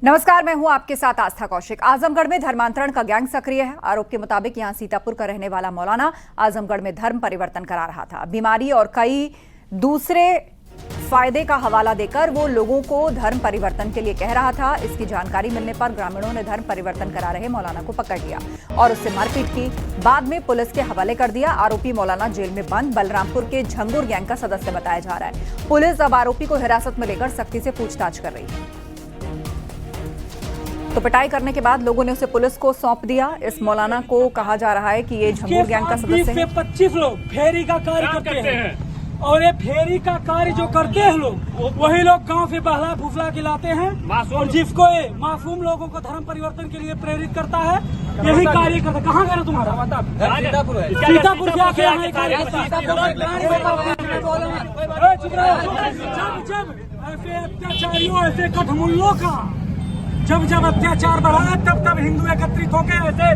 नमस्कार, मैं हूं आपके साथ आस्था कौशिक। आजमगढ़ में धर्मांतरण का गैंग सक्रिय है। आरोप के मुताबिक यहां सीतापुर का रहने वाला मौलाना आजमगढ़ में धर्म परिवर्तन करा रहा था। बीमारी और कई दूसरे फायदे का हवाला देकर वो लोगों को धर्म परिवर्तन के लिए कह रहा था। इसकी जानकारी मिलने पर ग्रामीणों ने धर्म परिवर्तन करा रहे मौलाना को पकड़ लिया और उससे मारपीट की। बाद में पुलिस के हवाले कर दिया। आरोपी मौलाना जेल में बंद बलरामपुर के झंगुर गैंग का सदस्य बताया जा रहा है। पुलिस अब आरोपी को हिरासत में लेकर सख्ती से पूछताछ कर रही है। तो पिटाई करने के बाद लोगों ने उसे पुलिस को सौंप दिया। इस मौलाना को कहा जा रहा है कि ये झंगुर गैंग का सदस्य है। 25 लोग फेरी का कार्य करते हैं और ये फेरी का कार्य जो करते हैं लोग, वही लोग गांव से बहला फुसला के लाते हैं और जिसको ये मासूम लोगों को धर्म परिवर्तन के लिए प्रेरित करता है, यही कार्य करता है। कहाँ गया तुम्हारा? सीतापुर से आके यहाँ कार्य करता है। जब ऐसे अत्याचारियों, ऐसे कठमुल्लों का जब अत्याचार बढ़ा, तब हिंदू एकत्रित होकर ऐसे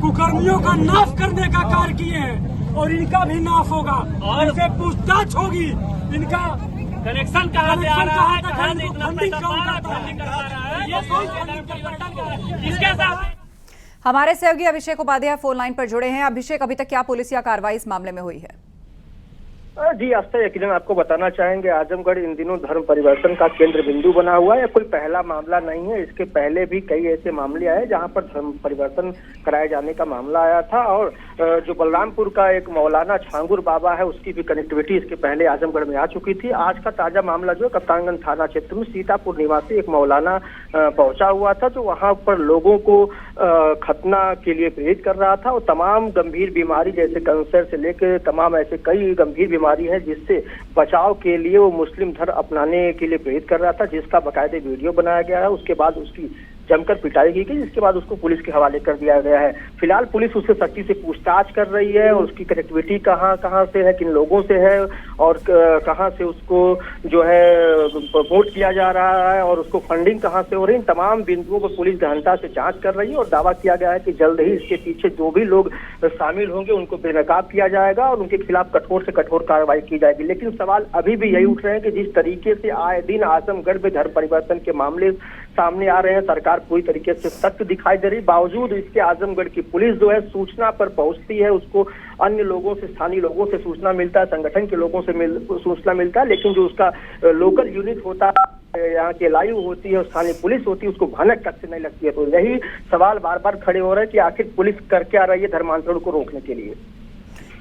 कुकर्मियों का नाश करने का कार्य किए हैं और इनका भी नाश होगा। ऐसे पूछताछ होगी। इनका कनेक्शन कहाँ से आ रहा है, कहाँ से इतना पैसा इसके साथ। हमारे सहयोगी अभिषेक उपाध्याय फोन लाइन पर जुड़े हैं। अभिषेक, अभी तक क्या पुलिस या कार्रवाई इस मामले में हुई है? जी आस्था, यकीनन आपको बताना चाहेंगे, आजमगढ़ इन दिनों धर्म परिवर्तन का केंद्र बिंदु बना हुआ है। कोई पहला मामला नहीं है। इसके पहले भी कई ऐसे मामले आए जहां पर धर्म परिवर्तन कराए जाने का मामला आया था और जो बलरामपुर का एक मौलाना छांगुर बाबा है, उसकी भी कनेक्टिविटी इसके पहले आजमगढ़ में आ चुकी थी। आज का ताजा मामला जो कप्तानगंज थाना क्षेत्र में सीतापुर निवासी एक मौलाना पहुंचा हुआ था, जो वहां पर लोगों को खतना के लिए प्रेरित कर रहा था और तमाम गंभीर बीमारी जैसे कैंसर से लेकर तमाम ऐसे कई गंभीर बीमारी है जिससे बचाव के लिए वो मुस्लिम धर्म अपनाने के लिए प्रेरित कर रहा था, जिसका बाकायदे वीडियो बनाया गया है। उसके बाद उसकी जमकर पिटाई की गई, जिसके बाद उसको पुलिस के हवाले कर दिया गया है। फिलहाल पुलिस उससे सख्ती से पूछताछ कर रही है और उसकी कनेक्टिविटी कहाँ से है, किन लोगों से है और कहाँ से उसको जो है प्रमोट किया जा रहा है और उसको फंडिंग कहाँ से हो रही है। इन तमाम बिंदुओं पर पुलिस गहनता से जांच कर रही है और दावा किया गया है कि जल्द ही इसके पीछे जो भी लोग शामिल होंगे उनको बेनकाब किया जाएगा और उनके खिलाफ कठोर से कठोर कार्रवाई की जाएगी। लेकिन सवाल अभी भी यही उठ रहे हैं कि जिस तरीके से आए दिन आजमगढ़ में धर्म परिवर्तन के मामले सामने आ रहे हैं, सरकार पूरी तरीके से सख्त दिखाई दे रही, बावजूद इसके आजमगढ़ की पुलिस जो है सूचना पर पहुंचती है, उसको अन्य लोगों से, स्थानीय लोगों से सूचना मिलता है, संगठन के लोगों से सूचना मिलता है, लेकिन जो उसका लोकल यूनिट होता है, यहाँ की लाइव होती है, स्थानीय पुलिस होती है, उसको भनक तक से नहीं लगती है। तो यही सवाल बार बार खड़े हो रहे हैं कि आखिर पुलिस कर क्या रही है धर्मांतरण को रोकने के लिए।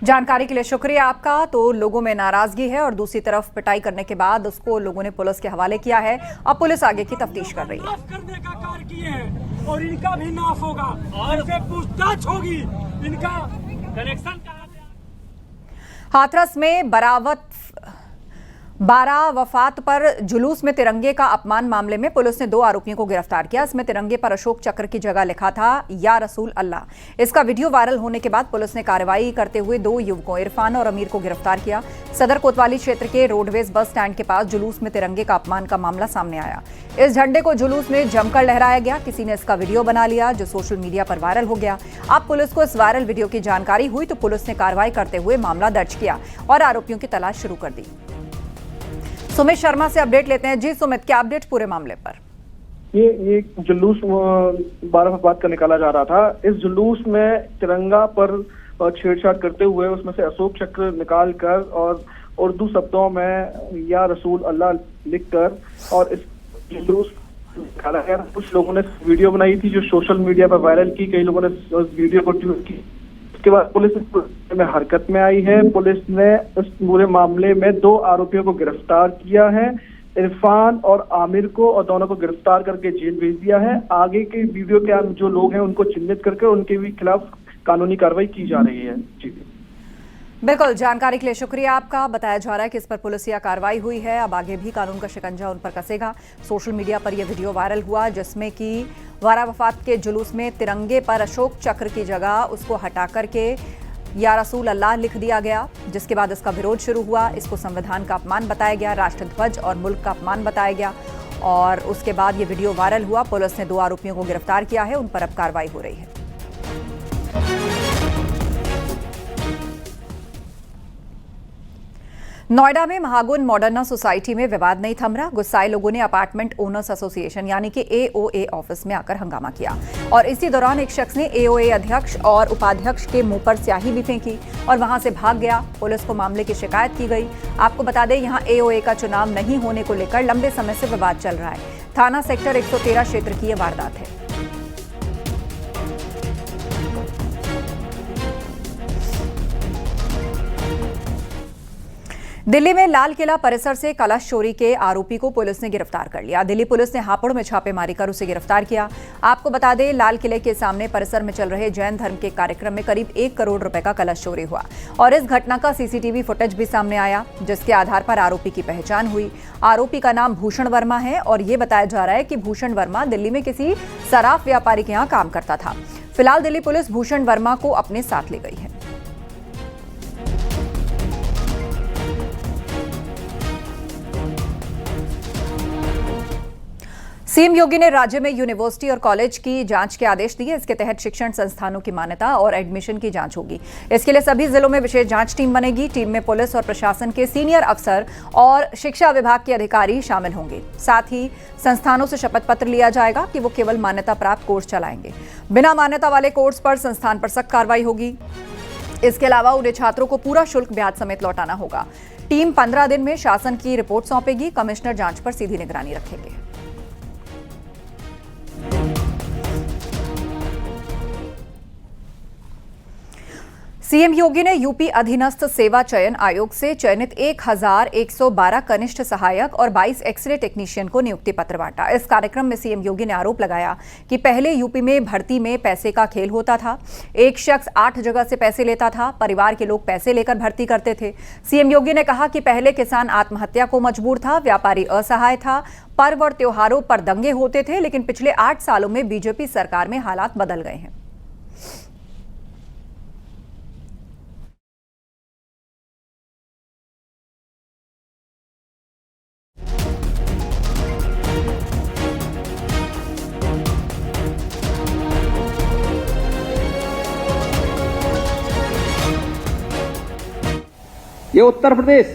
जानकारी के लिए शुक्रिया आपका। तो लोगों में नाराजगी है और दूसरी तरफ पिटाई करने के बाद उसको लोगों ने पुलिस के हवाले किया है। अब पुलिस आगे की तफ्तीश कर रही है। करने का कार्य किए हैं और इनका भी नाश होगा और ऐसे पूछताछ होगी। इनका कनेक्शन कहाँ से? हाथरस में बारह वफात पर जुलूस में तिरंगे का अपमान मामले में पुलिस ने 2 आरोपियों को गिरफ्तार किया। इसमें तिरंगे पर अशोक चक्र की जगह लिखा था या रसूल अल्लाह। इसका वीडियो वायरल होने के बाद पुलिस ने कार्रवाई करते हुए 2 युवकों इरफान और अमीर को गिरफ्तार किया। सदर कोतवाली क्षेत्र के रोडवेज बस स्टैंड के पास जुलूस में तिरंगे का अपमान का मामला सामने आया। इस झंडे को जुलूस में जमकर लहराया गया। किसी ने इसका वीडियो बना लिया जो सोशल मीडिया पर वायरल हो गया। अब पुलिस को इस वायरल वीडियो की जानकारी हुई तो पुलिस ने कार्रवाई करते हुए मामला दर्ज किया और आरोपियों की तलाश शुरू कर दी। सुमित शर्मा से अपडेट लेते हैं। जी सुमित, क्या अपडेट पूरे मामले पर? ये जुलूस 12 वफात का निकाला जा रहा था। इस जुलूस में तिरंगा पर छेड़छाड़ करते हुए उसमें से अशोक चक्र निकाल कर और उर्दू शब्दों में या रसूल अल्लाह लिखकर और इस जुलूस निकाला गया। कुछ लोगों ने वीडियो बनाई थी जो सोशल मीडिया पर वायरल की, कई लोगों ने उस वीडियो को ट्वीट की। उसके बाद पुलिस में हरकत में आई है। पुलिस ने इस पूरे मामले में 2 आरोपियों को गिरफ्तार किया है, इरफान और आमिर को, और दोनों को गिरफ्तार करके जेल भेज दिया है। आगे के वीडियो के जो लोग हैं उनको चिन्हित करके उनके भी खिलाफ कानूनी कार्रवाई की जा रही है। जी बिल्कुल, जानकारी के लिए शुक्रिया आपका। बताया जा रहा है कि इस पर पुलिसिया कार्रवाई हुई है। अब आगे भी कानून का शिकंजा उन पर कसेगा। सोशल मीडिया पर यह वीडियो वायरल हुआ जिसमें कि 12 वफात के जुलूस में तिरंगे पर अशोक चक्र की जगह उसको हटा करके या रसूल अल्लाह लिख दिया गया, जिसके बाद इसका विरोध शुरू हुआ। इसको संविधान का अपमान बताया गया, राष्ट्रध्वज और मुल्क का अपमान बताया गया और उसके बाद ये वीडियो वायरल हुआ। पुलिस ने 2 आरोपियों को गिरफ्तार किया है, उन पर अब कार्रवाई हो रही है। नोएडा में महागुन मॉडर्ना सोसाइटी में विवाद नहीं थम रहा। गुस्साए लोगों ने अपार्टमेंट ओनर्स एसोसिएशन यानी कि एओए ऑफिस में आकर हंगामा किया और इसी दौरान एक शख्स ने एओए अध्यक्ष और उपाध्यक्ष के मुंह पर स्याही भी फेंकी और वहां से भाग गया। पुलिस को मामले की शिकायत की गई। आपको बता दें, यहां एओए का चुनाव नहीं होने को लेकर लंबे समय से विवाद चल रहा है। थाना सेक्टर 113 क्षेत्र की यह वारदात है। दिल्ली में लाल किला परिसर से कलश चोरी के आरोपी को पुलिस ने गिरफ्तार कर लिया। दिल्ली पुलिस ने हापुड़ में छापेमारी कर उसे गिरफ्तार किया। आपको बता दें, लाल किले के सामने परिसर में चल रहे जैन धर्म के कार्यक्रम में करीब 1 करोड़ रुपए का कलश चोरी हुआ और इस घटना का सीसीटीवी फुटेज भी सामने आया, जिसके आधार पर आरोपी की पहचान हुई। आरोपी का नाम भूषण वर्मा है और ये बताया जा रहा है कि भूषण वर्मा दिल्ली में किसी सराफ व्यापारी के यहाँ काम करता था। फिलहाल दिल्ली पुलिस भूषण वर्मा को अपने साथ ले गई है। सीएम योगी ने राज्य में यूनिवर्सिटी और कॉलेज की जांच के आदेश दिए। इसके तहत शिक्षण संस्थानों की मान्यता और एडमिशन की जांच होगी। इसके लिए सभी जिलों में विशेष जांच टीम बनेगी। टीम में पुलिस और प्रशासन के सीनियर अफसर और शिक्षा विभाग के अधिकारी शामिल होंगे। साथ ही संस्थानों से शपथ पत्र लिया जाएगा कि वो केवल मान्यता प्राप्त कोर्स चलाएंगे। बिना मान्यता वाले कोर्स पर संस्थान पर सख्त कार्रवाई होगी। इसके अलावा उन्हें छात्रों को पूरा शुल्क ब्याज समेत लौटाना होगा। टीम 15 दिन में शासन की रिपोर्ट सौंपेगी। कमिश्नर जांच पर सीधी निगरानी रखेंगे। सीएम योगी ने यूपी अधीनस्थ सेवा चयन आयोग से चयनित 1112 कनिष्ठ सहायक और 22 एक्सरे टेक्नीशियन को नियुक्ति पत्र बांटा। इस कार्यक्रम में सीएम योगी ने आरोप लगाया कि पहले यूपी में भर्ती में पैसे का खेल होता था। एक शख्स 8 जगह से पैसे लेता था। परिवार के लोग पैसे लेकर भर्ती करते थे। सीएम योगी ने कहा कि पहले किसान आत्महत्या को मजबूर था, व्यापारी असहाय था, पर्व और त्योहारों पर दंगे होते थे, लेकिन पिछले 8 सालों में बीजेपी सरकार में हालात बदल गए हैं। ये उत्तर प्रदेश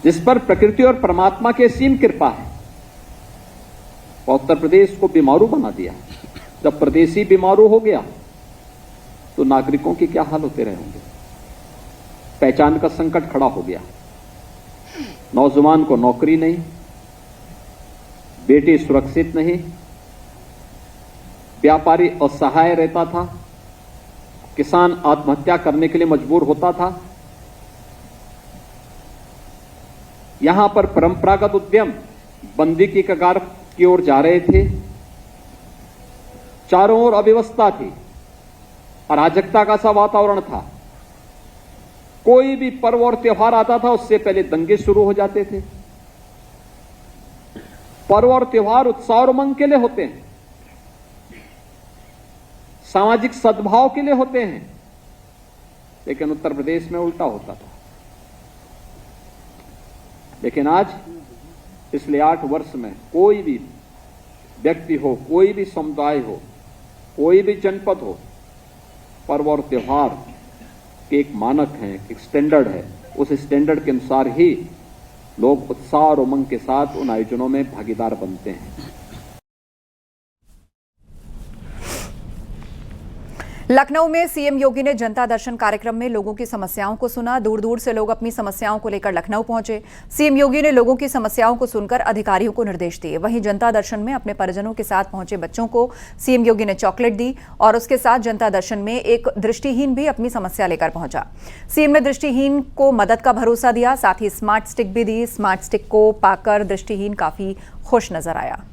जिस पर प्रकृति और परमात्मा की असीम कृपा है, और उत्तर प्रदेश को बीमारू बना दिया। जब प्रदेश ही बीमारू हो गया तो नागरिकों की क्या हाल होते रहे होंगे। पहचान का संकट खड़ा हो गया। नौजवान को नौकरी नहीं, बेटी सुरक्षित नहीं, व्यापारी असहाय रहता था, किसान आत्महत्या करने के लिए मजबूर होता था। यहां पर परंपरागत उद्यम बंदी की कगार की ओर जा रहे थे। चारों ओर अव्यवस्था थी, अराजकता का सा वातावरण था। कोई भी पर्व और त्योहार आता था, उससे पहले दंगे शुरू हो जाते थे। पर्व और त्योहार उत्साह और उमंग के लिए होते हैं, सामाजिक सद्भाव के लिए होते हैं, लेकिन उत्तर प्रदेश में उल्टा होता था। लेकिन आज पिछले 8 वर्ष में कोई भी व्यक्ति हो, कोई भी समुदाय हो, कोई भी जनपद हो, पर्व और त्योहार के एक मानक है, एक स्टैंडर्ड है। उस स्टैंडर्ड के अनुसार ही लोग उत्साह और उमंग के साथ उन आयोजनों में भागीदार बनते हैं। लखनऊ में सीएम योगी ने जनता दर्शन कार्यक्रम में लोगों की समस्याओं को सुना। दूर दूर से लोग अपनी समस्याओं को लेकर लखनऊ पहुंचे। सीएम योगी ने लोगों की समस्याओं को सुनकर अधिकारियों को निर्देश दिए। वहीं जनता दर्शन में अपने परिजनों के साथ पहुंचे बच्चों को सीएम योगी ने चॉकलेट दी और उसके साथ जनता दर्शन में एक दृष्टिहीन भी अपनी समस्या लेकर पहुंचा। सीएम ने दृष्टिहीन को मदद का भरोसा दिया, साथ ही स्मार्ट स्टिक भी दी। स्मार्ट स्टिक को पाकर दृष्टिहीन काफी खुश नजर आया।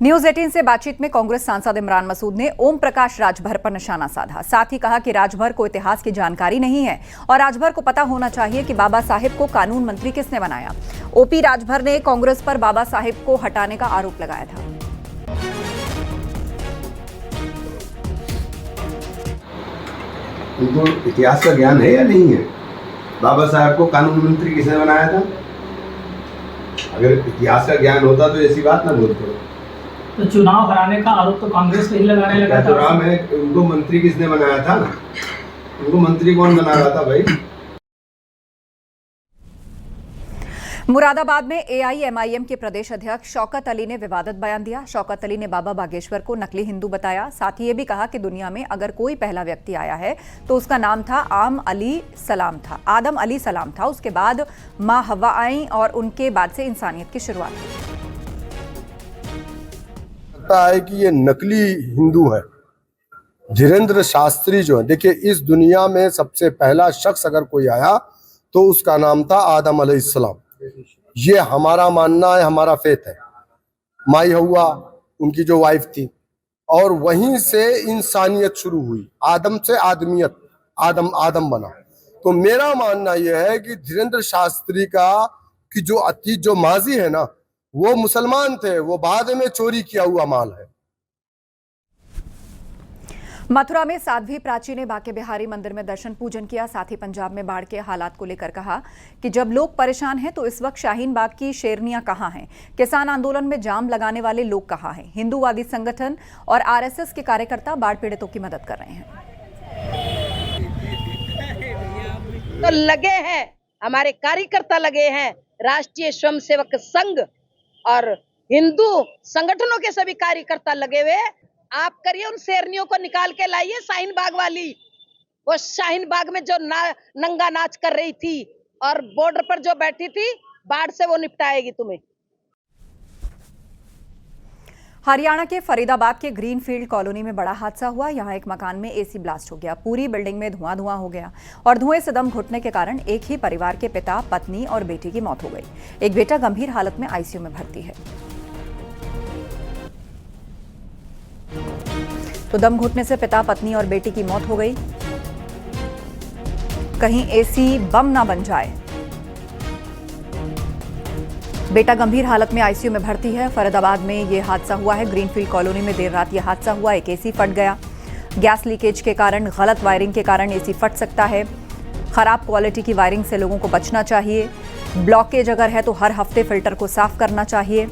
न्यूज 18 से बातचीत में कांग्रेस सांसद इमरान मसूद ने ओम प्रकाश राजभर पर निशाना साधा। साथ ही कहा कि राजभर को इतिहास की जानकारी नहीं है और राजभर को पता होना चाहिए कि बाबा साहेब को कानून मंत्री किसने बनाया। ओपी राजभर ने कांग्रेस पर बाबा साहेब को हटाने का आरोप लगाया था। उनको इतिहास का ज्ञान है या नहीं है? बाबा साहेब को कानून मंत्री किसने बनाया था? अगर इतिहास का ज्ञान होता तो ऐसी बात ना बोलते। तो चुनाव हराने का आरोप तो कांग्रेस पे ही लगाने लगा था। चुनाव में उनको मंत्री किसने बनाया था ना? उनको मंत्री कौन बना रहा था भाई? मुरादाबाद में एआईएमआईएम के प्रदेश अध्यक्ष शौकत अली ने विवादित बयान दिया। शौकत अली ने बाबा बागेश्वर को नकली हिंदू बताया। साथ ही ये भी कहा कि दुनिया में अगर कोई पहला व्यक्ति आया है तो उसका नाम था आदम अली सलाम था। उसके बाद माँ हव्वा आई और उनके बाद से इंसानियत की शुरुआत हुई। लगता है कि ये नकली हिंदू है। धीरेन्द्र शास्त्री जो है, देखिए इस दुनिया में सबसे पहला शख्स अगर कोई आया तो उसका नाम था आदम अलैहिस्सलाम। ये हमारा मानना है, हमारा फेथ है। माई हव्वा उनकी जो वाइफ थी और वहीं से इंसानियत शुरू हुई। आदम से आदमियत, आदम बना। तो मेरा मानना यह है कि धीरेन्द्र शास्त्री की जो अतीत जो माजी है ना, वो मुसलमान थे, वो बाद में चोरी किया हुआ माल है। मथुरा में साध्वी प्राची ने बांके बिहारी मंदिर में दर्शन पूजन किया। साथ ही पंजाब में बाढ़ के हालात को लेकर कहा कि जब लोग परेशान हैं तो इस वक्त शाहीन बाग की शेरनियां कहां हैं, किसान आंदोलन में जाम लगाने वाले लोग कहां हैं। हिंदूवादी संगठन और आरएसएस के कार्यकर्ता बाढ़ पीड़ितों की मदद कर रहे हैं। तो लगे हैं, हमारे कार्यकर्ता लगे हैं, राष्ट्रीय स्वयंसेवक संघ और हिंदू संगठनों के सभी कार्यकर्ता लगे हुए। आप करिए, उन शेरनियों को निकाल के लाइए। शाहीन बाग वाली, वो शाहीन बाग में जो नंगा नाच कर रही थी और बॉर्डर पर जो बैठी थी, बाढ़ से वो निपटाएगी तुम्हें। हरियाणा के फरीदाबाद के ग्रीनफील्ड कॉलोनी में बड़ा हादसा हुआ। यहां एक मकान में एसी ब्लास्ट हो गया। पूरी बिल्डिंग में धुआं हो गया और धुएं से दम घुटने के कारण एक ही परिवार के पिता, पत्नी और बेटी की मौत हो गई। एक बेटा गंभीर हालत में आईसीयू में भर्ती है। तो दम घुटने से पिता, पत्नी और बेटी की मौत हो गई। कहीं एसी बम ना बन जाए। बेटा गंभीर हालत में आईसीयू में भर्ती है। फरीदाबाद में यह हादसा हुआ है। ग्रीनफील्ड कॉलोनी में देर रात यह हादसा हुआ। एक एसी फट गया। गैस लीकेज के कारण, गलत वायरिंग के कारण एसी फट सकता है। खराब क्वालिटी की वायरिंग से लोगों को बचना चाहिए। ब्लॉकेज अगर है तो हर हफ्ते फिल्टर को साफ करना चाहिए।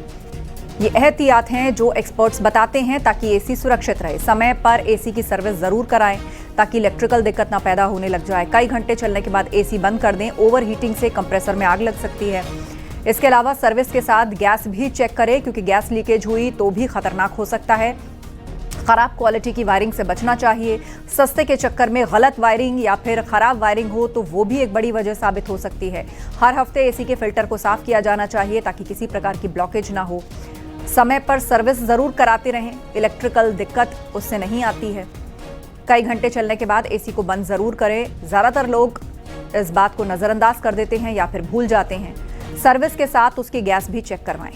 ये एहतियात हैं जो एक्सपर्ट्स बताते हैं ताकि एसी सुरक्षित रहे। समय पर एसी की सर्विस जरूर कराएं ताकि इलेक्ट्रिकल दिक्कत ना पैदा होने लग जाए। कई घंटे चलने के बाद एसी बंद कर दें। ओवरहीटिंग से कंप्रेसर में आग लग सकती है। इसके अलावा सर्विस के साथ गैस भी चेक करें क्योंकि गैस लीकेज हुई तो भी खतरनाक हो सकता है। खराब क्वालिटी की वायरिंग से बचना चाहिए। सस्ते के चक्कर में गलत वायरिंग या फिर खराब वायरिंग हो तो वो भी एक बड़ी वजह साबित हो सकती है। हर हफ्ते एसी के फिल्टर को साफ किया जाना चाहिए ताकि किसी प्रकार की ब्लॉकेज ना हो। समय पर सर्विस जरूर कराते रहें। इलेक्ट्रिकल दिक्कत उससे नहीं आती है। कई घंटे चलने के बाद एसी को बंद जरूर करें। ज्यादातर लोग इस बात को नजरअंदाज कर देते हैं या फिर भूल जाते हैं। सर्विस के साथ उसकी गैस भी चेक करवाएं।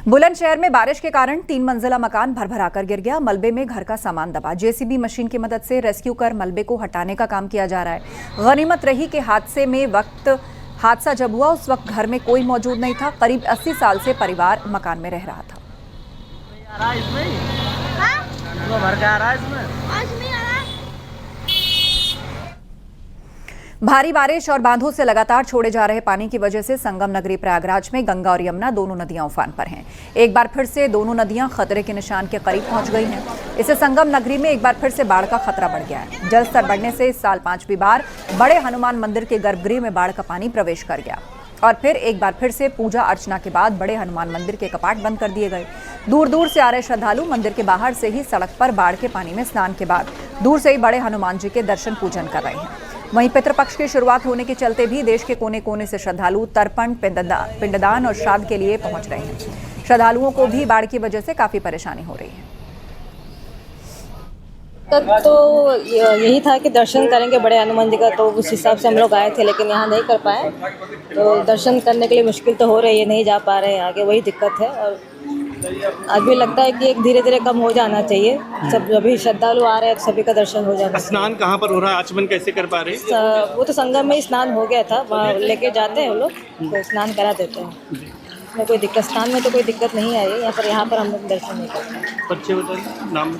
बुलंदशहर में बारिश के कारण 3 मंजिला मकान भरभराकर गिर गया। मलबे में घर का सामान दबा। जेसीबी मशीन की मदद से रेस्क्यू कर मलबे को हटाने का काम किया जा रहा है। गनीमत रही कि हादसा जब हुआ उस वक्त घर में कोई मौजूद नहीं था। करीब 80 साल से परिवार मकान में रह रहा था। भारी बारिश और बांधों से लगातार छोड़े जा रहे पानी की वजह से संगम नगरी प्रयागराज में गंगा और यमुना दोनों नदियां उफान पर हैं। एक बार फिर से दोनों नदियां खतरे के निशान के करीब पहुंच गई हैं। इससे संगम नगरी में एक बार फिर से बाढ़ का खतरा बढ़ गया है। जलस्तर बढ़ने से इस साल 5वीं बार बड़े हनुमान मंदिर के गर्भगृह में बाढ़ का पानी प्रवेश कर गया और फिर एक बार फिर से पूजा अर्चना के बाद बड़े हनुमान मंदिर के कपाट बंद कर दिए गए। दूर दूर से आ रहे श्रद्धालु मंदिर के बाहर से ही सड़क पर बाढ़ के पानी में स्नान के बाद दूर से ही बड़े हनुमान जी के दर्शन पूजन कर रहे हैं। वहीं पितृपक्ष की शुरुआत होने के चलते भी देश के कोने कोने से श्रद्धालु तर्पण, पिंडदान और श्राद्ध के लिए पहुंच रहे हैं। श्रद्धालुओं को भी बाढ़ की वजह से काफी परेशानी हो रही है। तो यही था कि दर्शन करेंगे बड़े हनुमान जी का, तो उस हिसाब से हम लोग आए थे, लेकिन यहाँ नहीं कर पाए। तो दर्शन करने के लिए मुश्किल तो हो रही है, नहीं जा पा रहे हैं आगे, वही दिक्कत है। और अभी लगता है कि एक धीरे धीरे कम हो जाना चाहिए। सब अभी श्रद्धालु आ रहे हैं तो सभी का दर्शन हो जाना। स्नान कहाँ पर हो रहा है? आचमन कैसे कर पा रहे हैं? वो तो संगम में ही स्नान हो गया था, वहाँ लेके जाते हैं वो लोग, तो स्नान करा देते हैं। इसमें कोई दिक्कत, स्नान में तो कोई दिक्कत नहीं आई है। यहाँ पर हम लोग दर्शन नहीं करते हैं। नाम?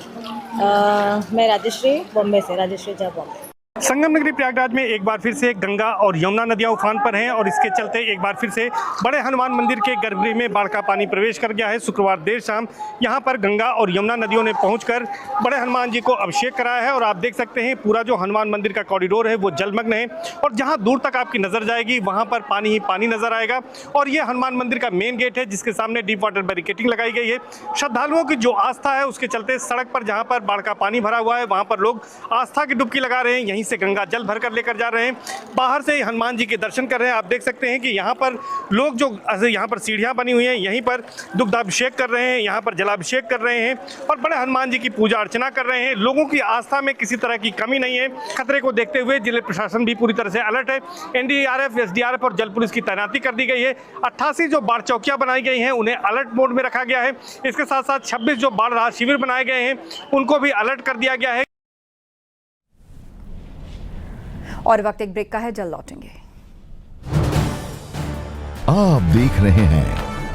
मैं राजश्री, बॉम्बे से, राजश्री झा, बॉम्बे। संगम नगरी प्रयागराज में एक बार फिर से गंगा और यमुना नदियां उफान पर हैं और इसके चलते एक बार फिर से बड़े हनुमान मंदिर के गर्भगृह में बाढ़ का पानी प्रवेश कर गया है। शुक्रवार देर शाम यहां पर गंगा और यमुना नदियों ने पहुंचकर बड़े हनुमान जी को अभिषेक कराया है और आप देख सकते हैं पूरा जो हनुमान मंदिर का कॉरिडोर है वो जलमग्न है और जहां दूर तक आपकी नजर जाएगी वहां पर पानी ही पानी नजर आएगा। और ये हनुमान मंदिर का मेन गेट है जिसके सामने डीप वाटर बैरिकेडिंग लगाई गई है। श्रद्धालुओं की जो आस्था है उसके चलते सड़क पर जहाँ पर बाढ़ का पानी भरा हुआ है वहाँ पर लोग आस्था की डुबकी लगा रहे हैं, यहीं से गंगा जल भरकर लेकर जा रहे हैं, बाहर से हनुमान जी के दर्शन कर रहे हैं। आप देख सकते हैं कि यहाँ पर लोग जो यहाँ पर सीढ़ियाँ बनी हुई हैं यहीं पर दुग्धाभिषेक कर रहे हैं, यहाँ पर जलाभिषेक कर रहे हैं और बड़े हनुमान जी की पूजा अर्चना कर रहे हैं। लोगों की आस्था में किसी तरह की कमी नहीं है। खतरे को देखते हुए जिले प्रशासन भी पूरी तरह से अलर्ट है। एनडीआरएफ, एसडीआरएफ और जल पुलिस की तैनाती कर दी गई है। 88 जो बाढ़ चौकियां बनाई गई हैं उन्हें अलर्ट मोड में रखा गया है। इसके साथ साथ 26 जो बाढ़ राहत शिविर बनाए गए हैं उनको भी अलर्ट कर दिया गया है। और वक्त एक ब्रेक का है, जल्द लौटेंगे। आप देख रहे हैं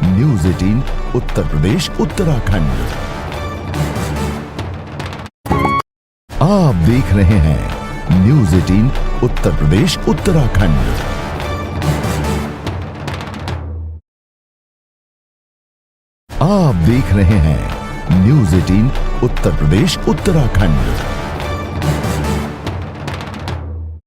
न्यूज़ 18 उत्तर प्रदेश उत्तराखंड। आप देख रहे हैं न्यूज़ 18 उत्तर प्रदेश उत्तराखंड। आप देख रहे हैं न्यूज़ 18 उत्तर प्रदेश उत्तराखंड।